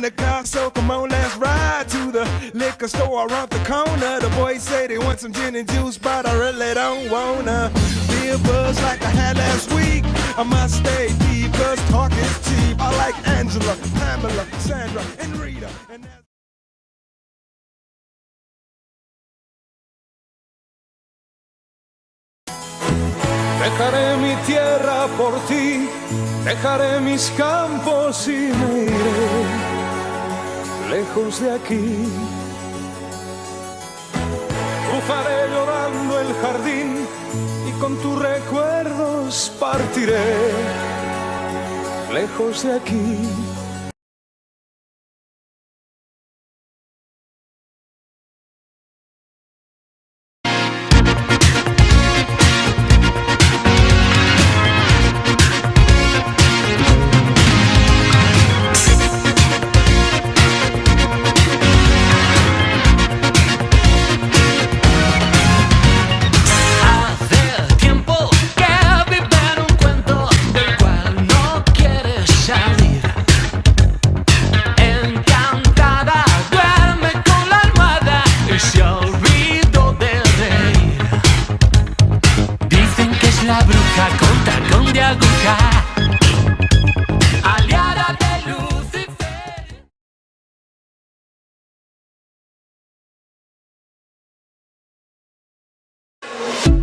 in the car, so come on, let's ride to the liquor store around the corner. The boys say they want some gin and juice, but I really don't wanna be a buzz like I had last week. I must stay deep, cause talk is cheap. I like Angela, Pamela, Sandra, and Rita. And that's Dejaré mi tierra por ti, dejaré mis campos y me iré lejos de aquí. Cruzaré llorando el jardín y con tus recuerdos partiré lejos de aquí.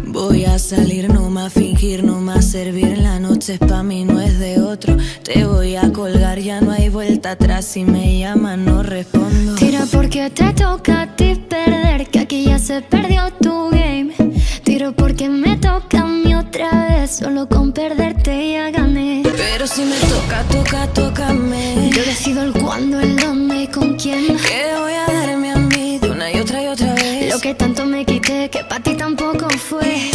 Voy a salir, no más fingir, no más servir. La noche es pa' mí, no es de otro. Te voy a colgar, ya no hay vuelta atrás. Si me llaman no respondo. Tira porque te toca a ti perder, que aquí ya se perdió tu game. Tiro porque me toca a mí otra vez, solo con perderte ya gané. Pero si me toca, tócame. Yo decido el cuándo, el dónde y con quién. Que voy a darme a mí de una y otra vez. Lo que tanto me quité, que pa' ti tampoco fue.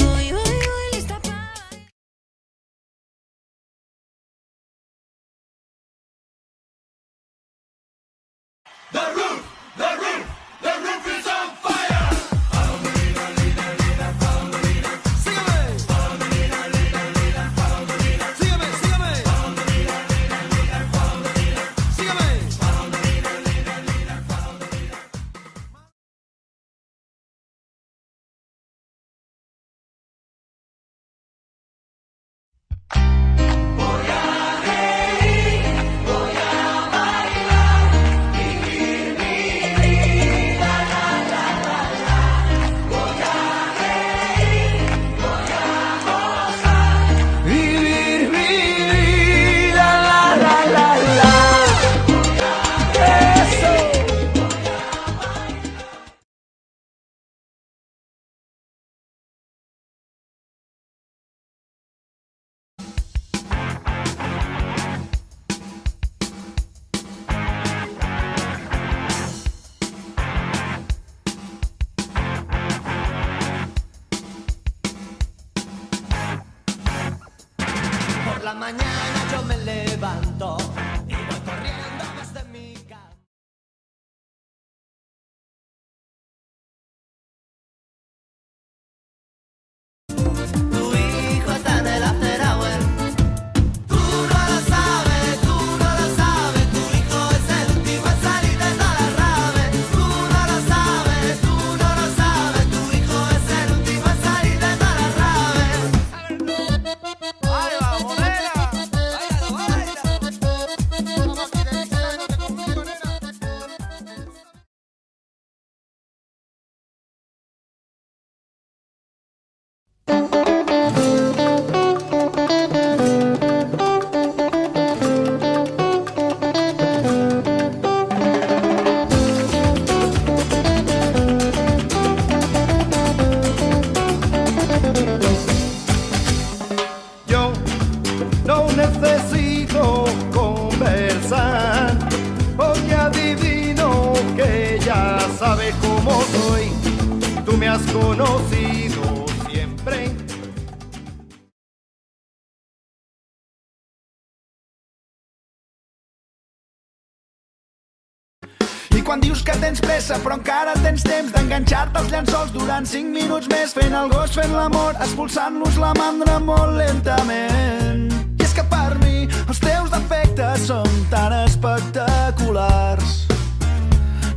Por la mañana yo me levanto y voy corriendo desde mi cama. Tu hijo está en el after hour. Tú no lo sabes, tú no lo sabes. Tu hijo es el último en salir de toda la rave. Tú no lo sabes, tú no lo sabes. Tu hijo es el último en salir de toda la rave. ¡Ay, va, morena! ¡Báilalo, baila! Yo no necesito conversar, porque adivino que ya sabes cómo soy. Tú me has conocido siempre. I quan dius que tens pressa però encara tens temps d'enganxar-te els llençols durant 5 minuts més, fent el gos, fent l'amor, expulsant-los la mandra molt lentament. I és que per mi Els teus defectes són tan espectaculars,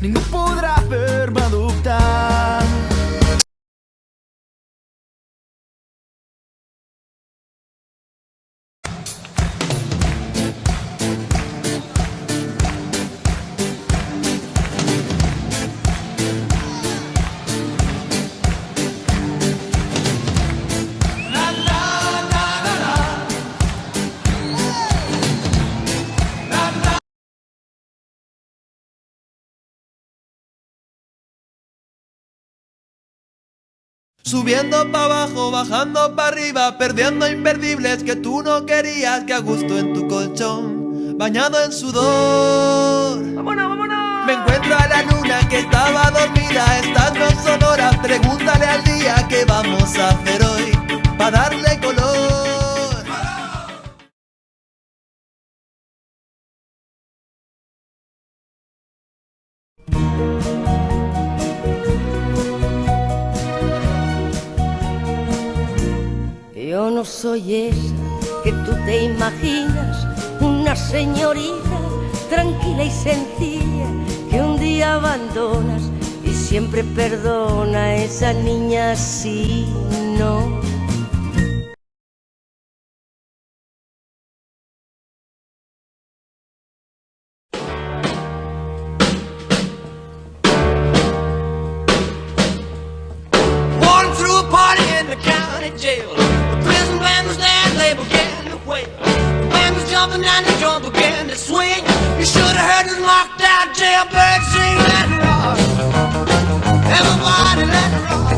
ningú podrà fer-me dubtar. Subiendo pa' abajo, bajando pa' arriba, perdiendo imperdibles que tú no querías, que a gusto en tu colchón, bañado en sudor. ¡Vámonos, vámonos! Me encuentro a la luna que estaba dormida, estando sonora, pregúntale al día qué vamos a hacer hoy, pa' darle color. Yo no soy esa que tú te imaginas, una señorita tranquila y sencilla que un día abandonas y siempre perdona a esa niña así, no. Walking through a party in the county jail. Prison band was there, they began to wail. The band was jumping and the drum began to swing. You should have heard this knocked out jailbird sing, let it rock. Everybody let it rock.